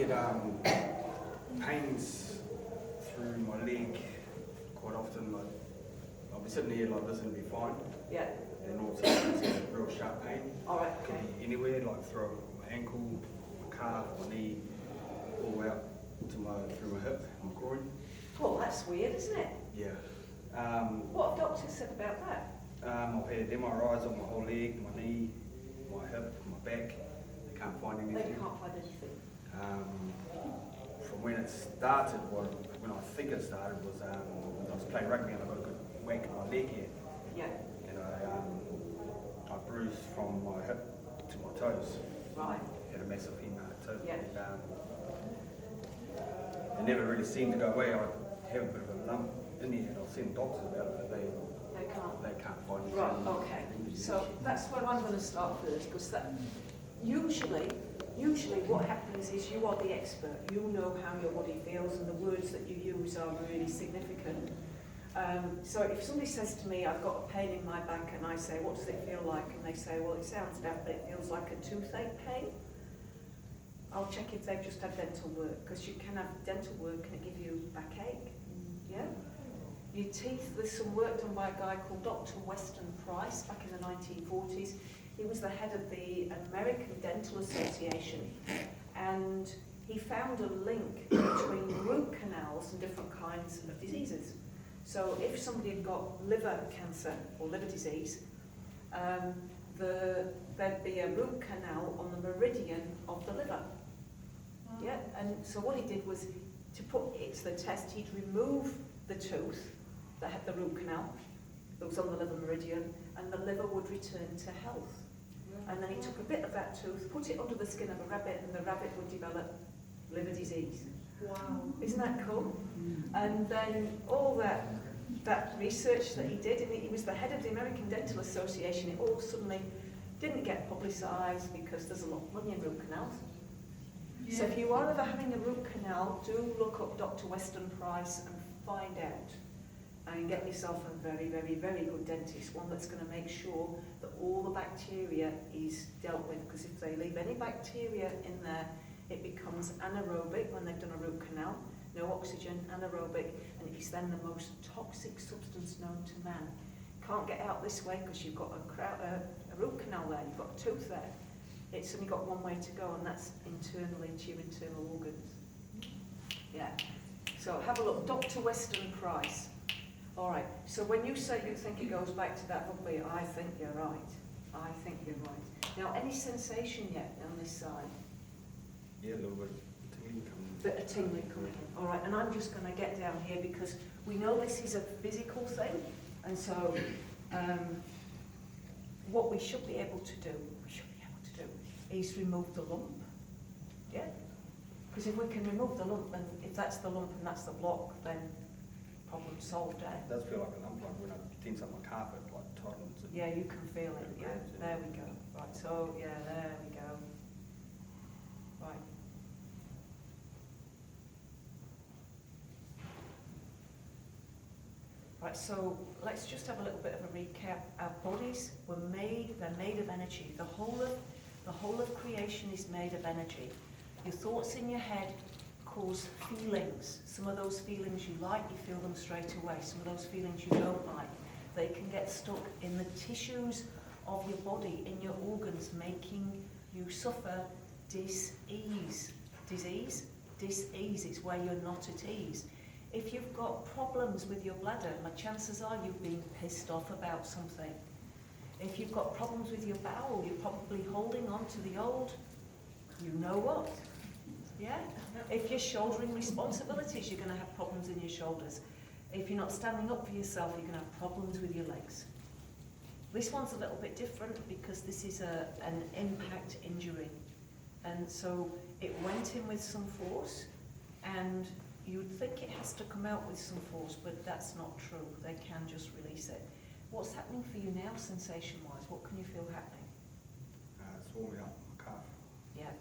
get pains through my leg quite often. Like, I'll be sitting here like this and be fine. Yeah. And all of a sudden it's a real sharp pain. All right. Okay. Could be anywhere, like through my ankle, my calf, my knee, all the way up to through my hip, my groin. Well, that's weird, isn't it? Yeah. What have doctors said about that? I've had MRIs on my whole leg, my knee, my hip, my back. They can't find anything. They can't find anything. From when it started, when I think it started was I was playing rugby and I got a good whack on my leg here. Yeah. And I bruised from my hip to my toes. Right. Had a massive toe. Yeah. And it never really seemed to go away. I have a bit of a lump in here and I've seen doctors about it, but they can't find it. Right, okay. So that's where I'm going to start first, because that usually what happens is you are the expert. You know how your body feels and the words that you use are really significant. So if somebody says to me, I've got a pain in my back, and I say, what does it feel like? And they say, well, it sounds daft, but it feels like a toothache pain. I'll check if they've just had dental work, because you can have dental work and it give you backache. Yeah? Your teeth, there's some work done by a guy called Dr. Weston Price back in the 1940s. He was the head of the American Dental Association, and he found a link between root canals and different kinds of diseases. So if somebody had got liver cancer or liver disease, there'd be a root canal on the meridian of the liver. Yeah, and so what he did was, to put it to the test, he'd remove the tooth that had the root canal that was on the liver meridian, and the liver would return to health. And then he took a bit of that tooth, put it under the skin of a rabbit, and the rabbit would develop liver disease. Wow. Isn't that cool? And then all that research that he did, and he was the head of the American Dental Association, it all suddenly didn't get publicised because there's a lot of money in root canals. Yeah. So if you are ever having a root canal, do look up Dr. Weston Price and find out. And get yourself a very, very, very good dentist, one that's going to make sure that all the bacteria is dealt with, because if they leave any bacteria in there, it becomes anaerobic when they've done a root canal, no oxygen, anaerobic, and it is then the most toxic substance known to man. Can't get out this way because you've got a root canal there, you've got a tooth there. It's only got one way to go, and that's internally into your internal organs. Yeah. So have a look, Dr. Weston Price. All right, so when you say you think it goes back to that rugby, I think you're right. I think you're right. Now, any sensation yet on this side? Yeah, a little bit of tingling coming. Bit of tingling coming in. All right, and I'm just going to get down here because we know this is a physical thing, and so what we should be able to do, is remove the lump. Yeah? Because if we can remove the lump, and if that's the lump and that's the block, then problem solved, eh? It does feel like a lump, like when I tense up my carpet, like tightens. Yeah, you can feel it, yeah. There we go. Right, so, yeah, there we go. Right. Right, so let's just have a little bit of a recap. Our bodies were made, they're made of energy. The whole of creation is made of energy. Your thoughts in your head cause feelings. Some of those feelings you like, you feel them straight away. Some of those feelings you don't like, they can get stuck in the tissues of your body, in your organs, making you suffer dis-ease. Disease? Dis-ease is where you're not at ease. If you've got problems with your bladder, my chances are you've been pissed off about something. If you've got problems with your bowel, you're probably holding on to the old, you know what. Yeah? If you're shouldering responsibilities, you're going to have problems in your shoulders. If you're not standing up for yourself, you're going to have problems with your legs. This one's a little bit different because this is an impact injury. And so it went in with some force, and you'd think it has to come out with some force, but that's not true. They can just release it. What's happening for you now, sensation-wise? What can you feel happening? It's warming up my calf. Yeah.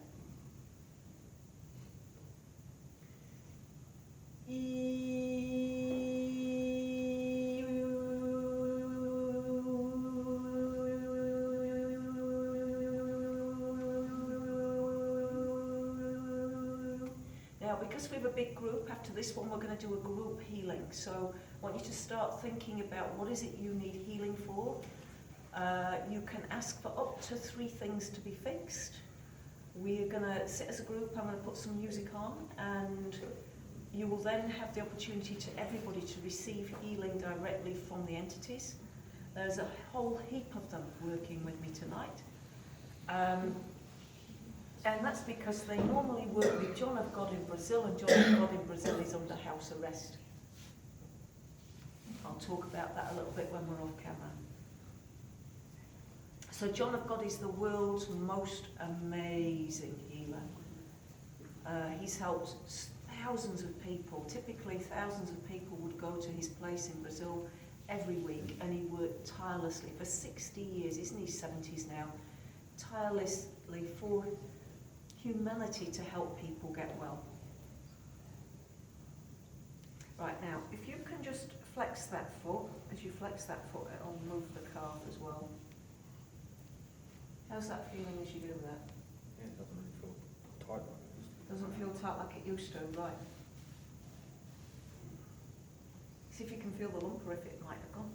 because we have a big group, after this one we're going to do a group healing. So I want you to start thinking about what is it you need healing for. You can ask for up to 3 things to be fixed. We're going to sit as a group, I'm going to put some music on, and you will then have the opportunity to everybody to receive healing directly from the entities. There's a whole heap of them working with me tonight. And that's because they normally work with John of God in Brazil, and John of God in Brazil is under house arrest. I'll talk about that a little bit when we're off camera. So John of God is the world's most amazing healer. He's helped thousands of people. Typically thousands of people would go to his place in Brazil every week, and he worked tirelessly for 60 years, he's in his 70s now, tirelessly for humanity to help people get well. Right, now, if you can just flex that foot, as you flex that foot, it'll move the calf as well. How's that feeling as you do that? Yeah, it doesn't really feel tight like it used to. Doesn't feel tight like it used to, right. See if you can feel the lump or if it might have gone.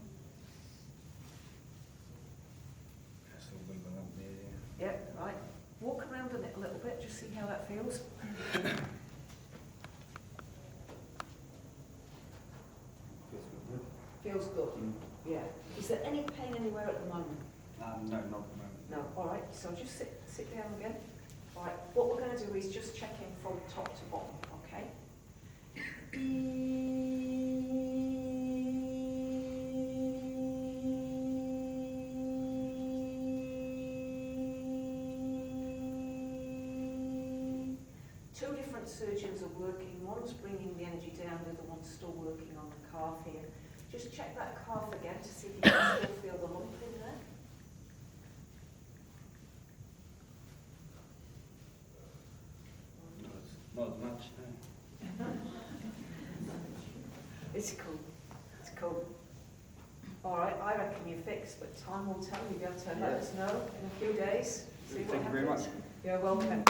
That's a little bit of a lump there, yeah. Yep, right. Walk around on it a little bit, just see how that feels. Feels good. Feels good. Yeah. Is there any pain anywhere at the moment? No, not at the moment. No. All right. So just sit down again. All right. What we're going to do is just check in from top to bottom. Okay. Two different surgeons are working. One's bringing the energy down, the other one's still working on the calf here. Just check that calf again to see if you can still feel the lump in there. Not as much, no. It's cool. It's cool. All right, I reckon you're fixed, but time will tell. You'll be able to let us know in a few days. See what Thank you very happens. much. You're welcome.